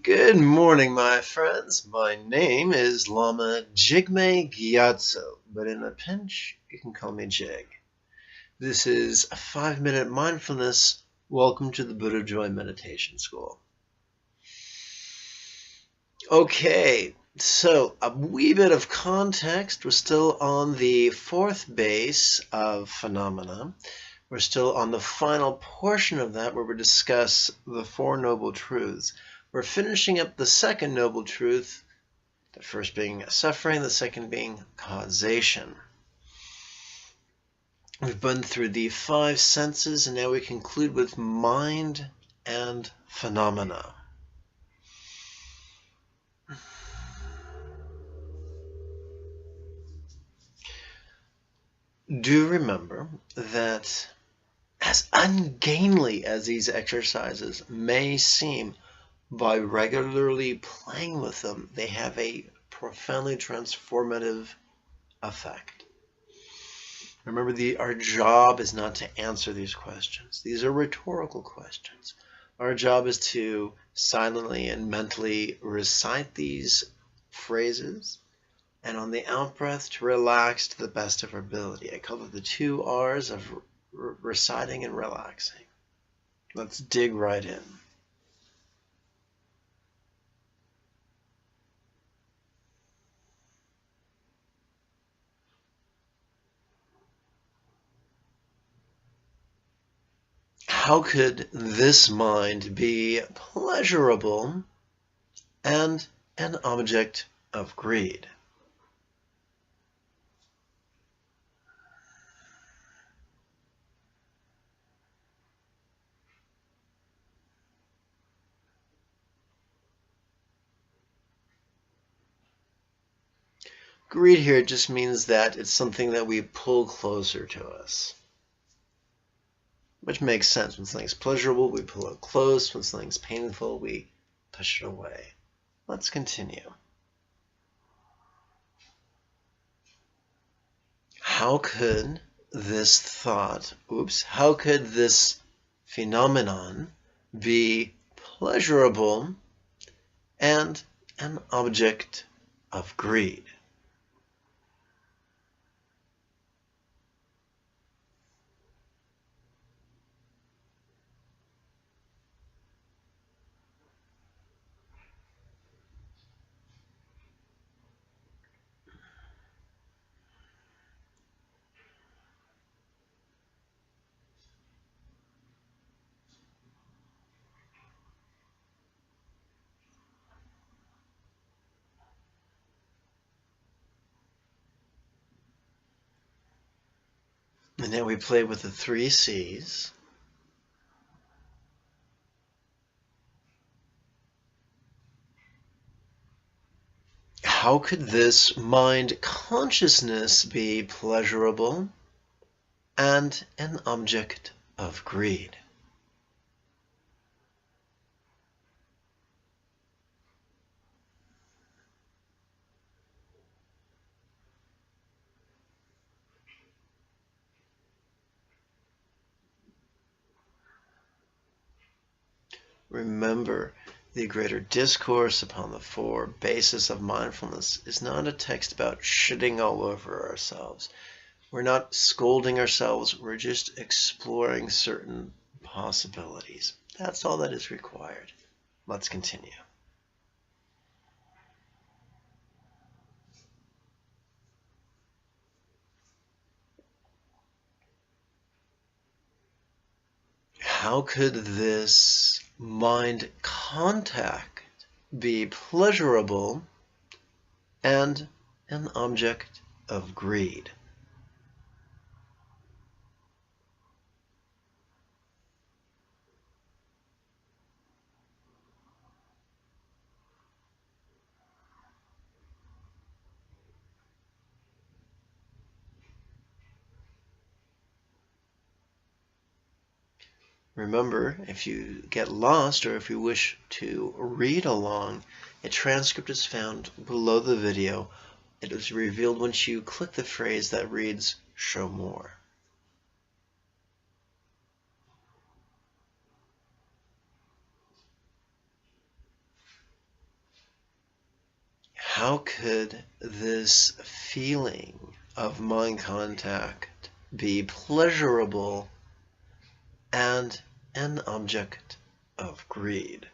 Good morning, my friends. My name is Lama Jigme Gyatso, but in a pinch, you can call me Jig. This is a 5-minute mindfulness. Welcome to the Buddha Joy Meditation School. Okay, so a wee bit of context. We're still on the fourth base of phenomena. We're still on the final portion of that where we discuss the Four Noble Truths. We're finishing up the second noble truth, the first being suffering, the second being causation. We've been through the 5 senses, and now we conclude with mind and phenomena. Do remember that as ungainly as these exercises may seem, by regularly playing with them, they have a profoundly transformative effect. Remember, our job is not to answer these questions. These are rhetorical questions. Our job is to silently and mentally recite these phrases, and on the out-breath to relax to the best of our ability. I call it the 2 R's of reciting and relaxing. Let's dig right in. How could this mind be pleasurable and an object of greed? Greed here just means that it's something that we pull closer to us. Which makes sense. When something's pleasurable, we pull it close. When something's painful, we push it away. Let's continue. How could this thought, how could this phenomenon be pleasurable and an object of greed? And now we play with the 3 C's. How could this mind consciousness be pleasurable and an object of greed? Remember, the greater discourse upon the 4 bases of mindfulness is not a text about shitting all over ourselves. We're not scolding ourselves, we're just exploring certain possibilities. That's all that is required. Let's continue. How could this mind contact be pleasurable and an object of greed? Remember, if you get lost or if you wish to read along, a transcript is found below the video. It is revealed once you click the phrase that reads, "Show more." how could this feeling of mind contact be pleasurable and an object of greed?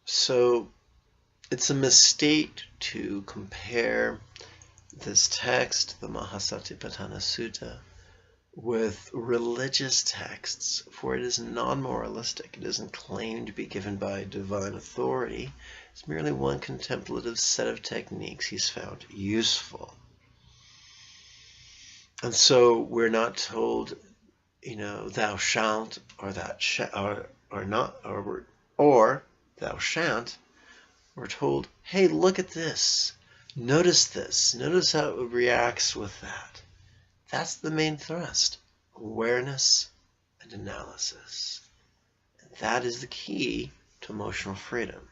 So it's a mistake to compare this text, the Mahasatipatthana Sutta, with religious texts, for it is non-moralistic. It doesn't claim to be given by divine authority. It's merely one contemplative set of techniques he's found useful. And so we're not told, thou shalt, or that or not, or thou shan't. We're told, hey, look at this. Notice this. Notice how it reacts with that. That's the main thrust. Awareness and analysis. And that is the key to emotional freedom.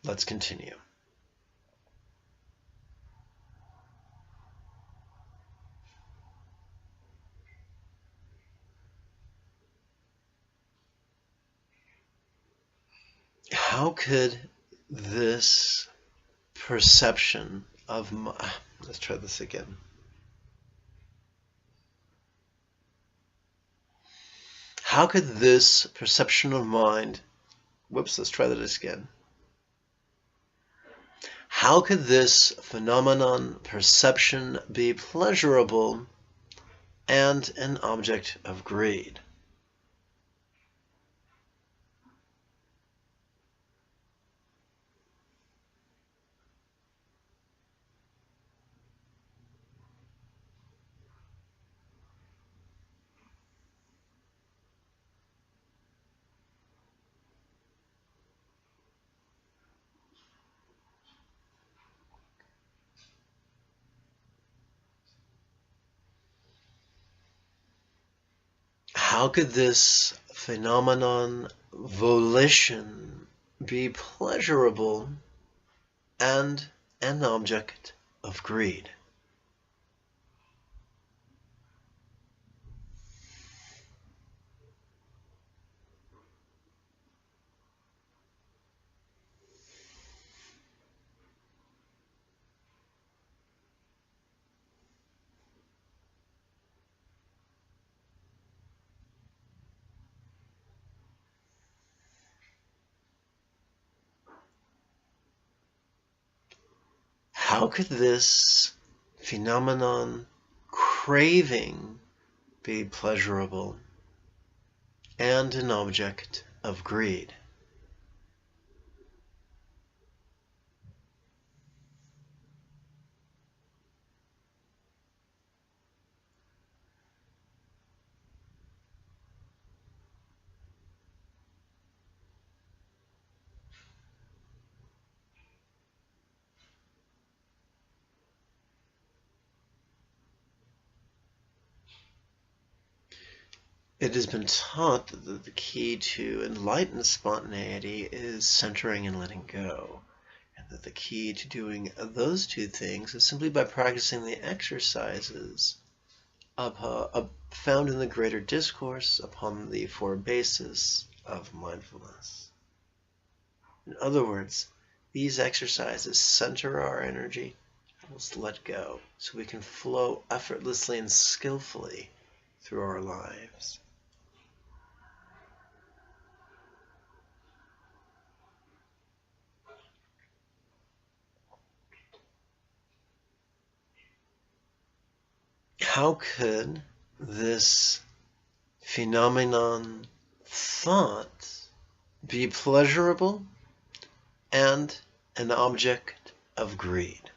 Let's continue. How could this perception of let's try this again. How could this perception of mind, let's try that again. How could this phenomenon, perception, be pleasurable and an object of greed? How could this phenomenon, volition, be pleasurable and an object of greed? How could this phenomenon, craving, be pleasurable and an object of greed? It has been taught that the key to enlightened spontaneity is centering and letting go, and that the key to doing those two things is simply by practicing the exercises found in the greater discourse upon the four bases of mindfulness. In other words, these exercises center our energy and let's let go so we can flow effortlessly and skillfully through our lives. How could this phenomenon, thought, be pleasurable and an object of greed?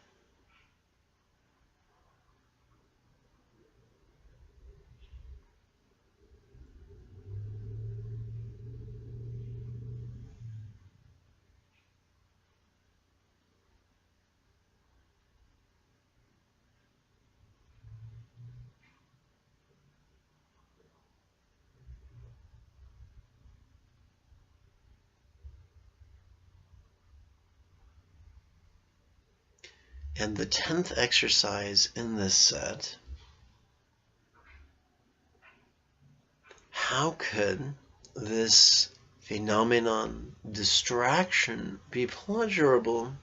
And the 10th exercise in this set, how could this phenomenon, distraction, be pleasurable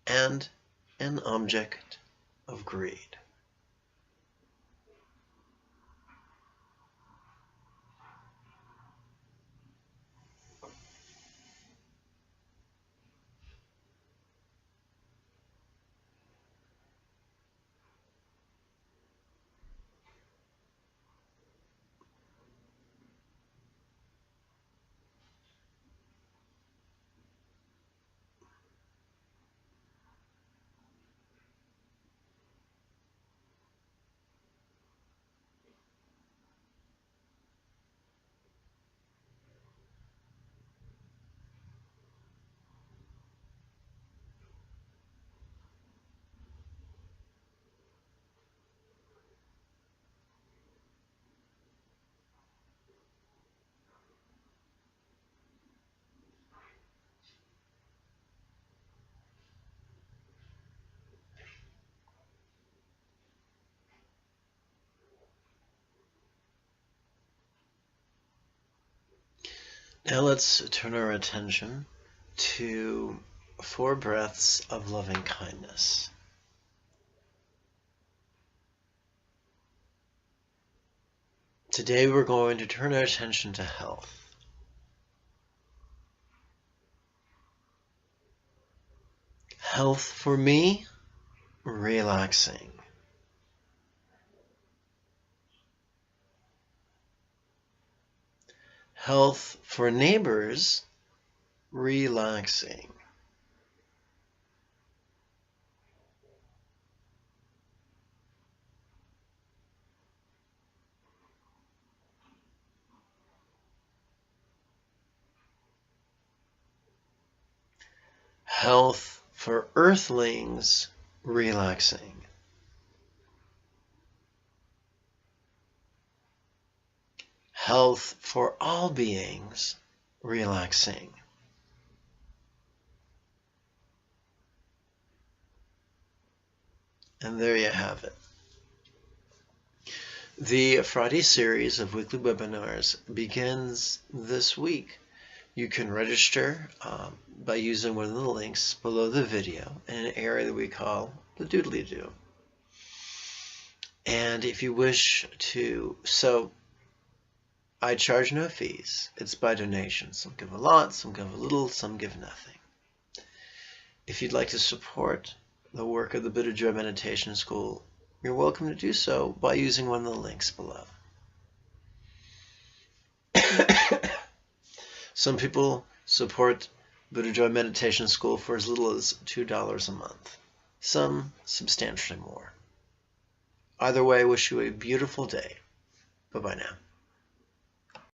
and an object of greed? Now let's turn our attention to 4 breaths of loving kindness. Today we're going to turn our attention to health. Health for me, relaxing. Health for neighbors, relaxing. Health for earthlings, relaxing. Health for all beings, relaxing. And there you have it. The Friday series of weekly webinars begins this week. You can register by using one of the links below the video in an area that we call the doodly-doo. And if you wish to, I charge no fees. It's by donation. Some give a lot, some give a little, some give nothing. If you'd like to support the work of the Buddha Joy Meditation School, you're welcome to do so by using one of the links below. Some people support Buddha Joy Meditation School for as little as $2 a month. Some substantially more. Either way, I wish you a beautiful day. Bye-bye now.